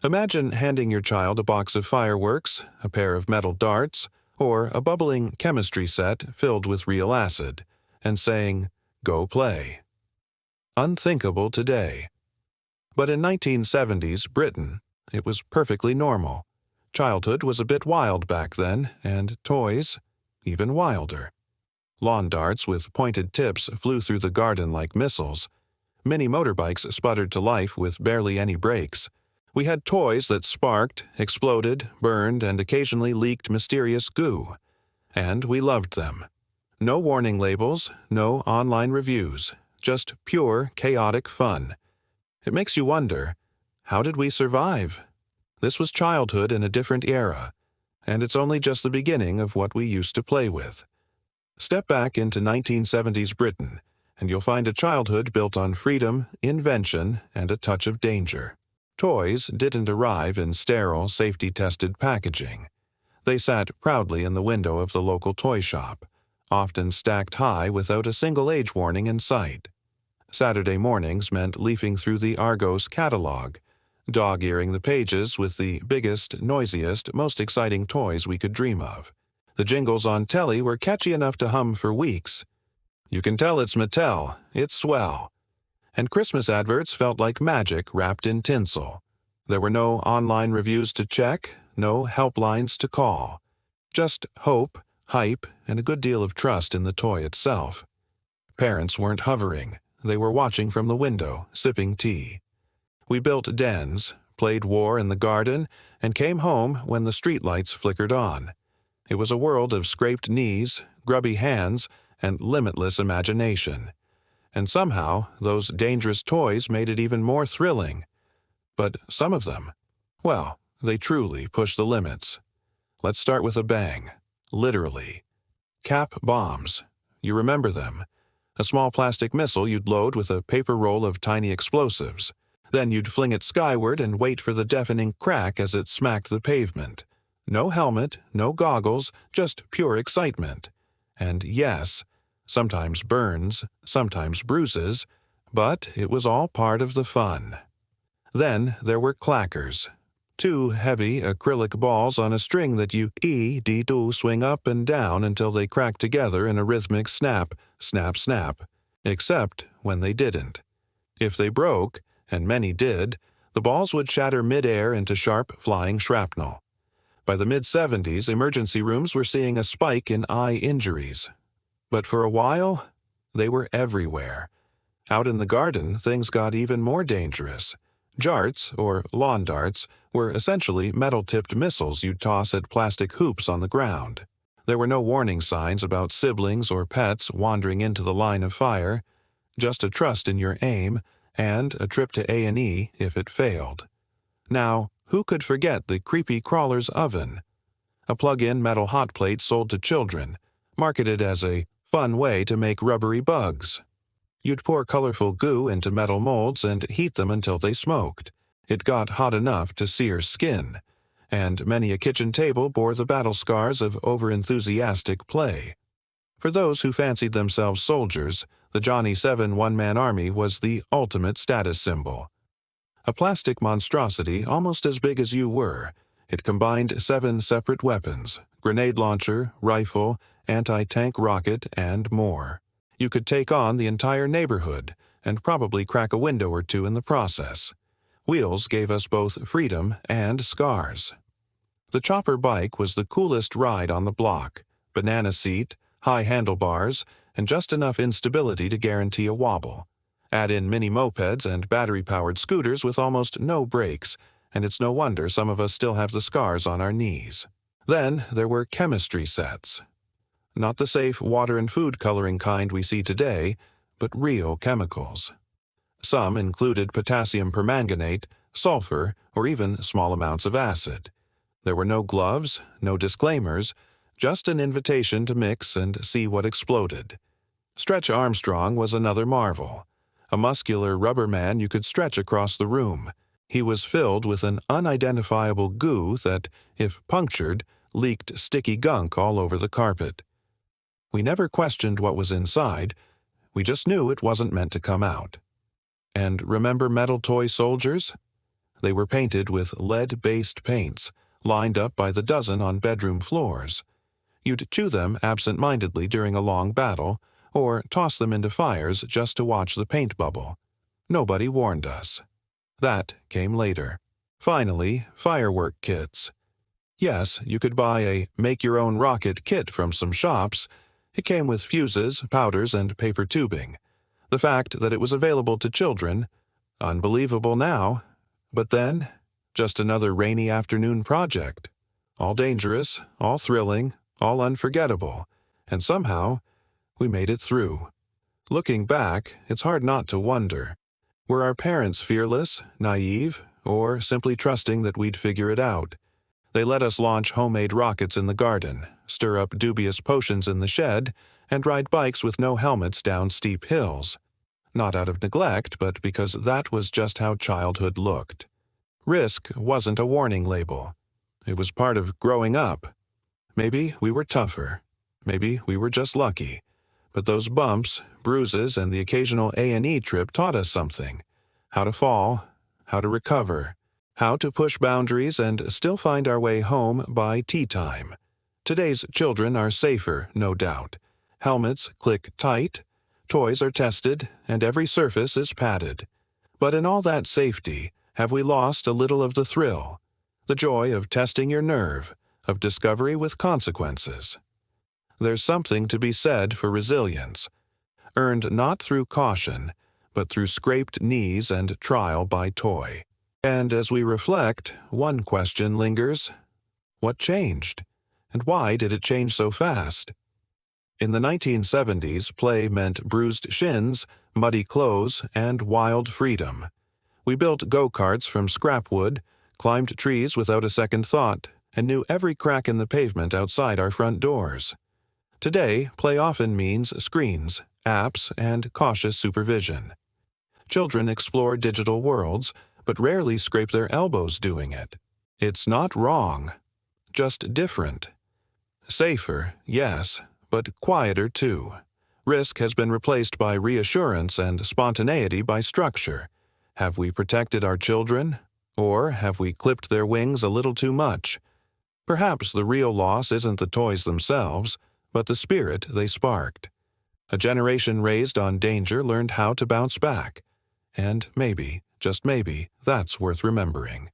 Imagine handing your child a box of fireworks, a pair of metal darts, or a bubbling chemistry set filled with real acid, and saying, "Go play." Unthinkable today. But in 1970s Britain, it was perfectly normal. Childhood was a bit wild back then, and toys even wilder. Lawn darts with pointed tips flew through the garden like missiles. Mini motorbikes sputtered to life with barely any brakes. We had toys that sparked, exploded, burned, and occasionally leaked mysterious goo. And we loved them. No warning labels, no online reviews, just pure, chaotic fun. It makes you wonder, how did we survive? This was childhood in a different era, and it's only just the beginning of what we used to play with. Step back into 1970s Britain, and you'll find a childhood built on freedom, invention, and a touch of danger. Toys didn't arrive in sterile, safety-tested packaging. They sat proudly in the window of the local toy shop, often stacked high without a single age warning in sight. Saturday mornings meant leafing through the Argos catalogue, dog-earing the pages with the biggest, noisiest, most exciting toys we could dream of. The jingles on telly were catchy enough to hum for weeks. You can tell it's Mattel, it's swell. And Christmas adverts felt like magic wrapped in tinsel. There were no online reviews to check, no helplines to call. Just hope, hype, and a good deal of trust in the toy itself. Parents weren't hovering. They were watching from the window, sipping tea. We built dens, played war in the garden, and came home when the streetlights flickered on. It was a world of scraped knees, grubby hands, and limitless imagination. And somehow, those dangerous toys made it even more thrilling. But some of them, well, they truly pushed the limits. Let's start with a bang. Literally. Cap bombs. You remember them. A small plastic missile you'd load with a paper roll of tiny explosives. Then you'd fling it skyward and wait for the deafening crack as it smacked the pavement. No helmet, no goggles, just pure excitement. And yes, sometimes burns, sometimes bruises, but it was all part of the fun. Then there were clackers. Two heavy acrylic balls on a string that you do swing up and down until they cracked together in a rhythmic snap, snap, snap, except when they didn't. If they broke, and many did, the balls would shatter mid-air into sharp, flying shrapnel. By the mid-70s, emergency rooms were seeing a spike in eye injuries. But for a while, they were everywhere. Out in the garden, things got even more dangerous. Jarts, or lawn darts, were essentially metal-tipped missiles you'd toss at plastic hoops on the ground. There were no warning signs about siblings or pets wandering into the line of fire, just a trust in your aim, and a trip to A&E if it failed. Now, who could forget the creepy crawler's oven? A plug-in metal hot plate sold to children, marketed as a fun way to make rubbery bugs. You'd pour colorful goo into metal molds and heat them until they smoked. It got hot enough to sear skin, and many a kitchen table bore the battle scars of over-enthusiastic play. For those who fancied themselves soldiers, the Johnny 7 one-man army was the ultimate status symbol. A plastic monstrosity almost as big as you were, it combined 7 separate weapons: grenade launcher, rifle, anti-tank rocket, and more. You could take on the entire neighborhood, and probably crack a window or two in the process. Wheels gave us both freedom and scars. The chopper bike was the coolest ride on the block: banana seat, high handlebars, and just enough instability to guarantee a wobble. Add in mini mopeds and battery-powered scooters with almost no brakes, and it's no wonder some of us still have the scars on our knees. Then there were chemistry sets. Not the safe water and food coloring kind we see today, but real chemicals. Some included potassium permanganate, sulfur, or even small amounts of acid. There were no gloves, no disclaimers, just an invitation to mix and see what exploded. Stretch Armstrong was another marvel. A muscular rubber man you could stretch across the room. He was filled with an unidentifiable goo that, if punctured, leaked sticky gunk all over the carpet. We never questioned what was inside. We just knew it wasn't meant to come out. And remember metal toy soldiers? They were painted with lead-based paints, lined up by the dozen on bedroom floors. You'd chew them absent-mindedly during a long battle, or toss them into fires just to watch the paint bubble. Nobody warned us. That came later. Finally, firework kits. Yes, you could buy a make-your-own rocket kit from some shops. It came with fuses, powders, and paper tubing. The fact that it was available to children, unbelievable now, but then, just another rainy afternoon project. All dangerous, all thrilling, all unforgettable, and somehow, we made it through. Looking back, it's hard not to wonder. Were our parents fearless, naive, or simply trusting that we'd figure it out? They let us launch homemade rockets in the garden, stir up dubious potions in the shed, and ride bikes with no helmets down steep hills. Not out of neglect, but because that was just how childhood looked. Risk wasn't a warning label. It was part of growing up. Maybe we were tougher. Maybe we were just lucky. But those bumps, bruises, and the occasional A&E trip taught us something. How to fall, how to recover, how to push boundaries and still find our way home by tea time. Today's children are safer, no doubt. Helmets click tight, toys are tested, and every surface is padded. But in all that safety, have we lost a little of the thrill? The joy of testing your nerve, of discovery with consequences. There's something to be said for resilience, earned not through caution, but through scraped knees and trial by toy. And as we reflect, one question lingers. What changed? And why did it change so fast? In the 1970s, play meant bruised shins, muddy clothes, and wild freedom. We built go-karts from scrap wood, climbed trees without a second thought, and knew every crack in the pavement outside our front doors. Today, play often means screens, apps, and cautious supervision. Children explore digital worlds, but rarely scrape their elbows doing it. It's not wrong, just different. Safer, yes, but quieter too. Risk has been replaced by reassurance and spontaneity by structure. Have we protected our children? Or have we clipped their wings a little too much? Perhaps the real loss isn't the toys themselves, but the spirit they sparked. A generation raised on danger learned how to bounce back. And maybe, just maybe, that's worth remembering.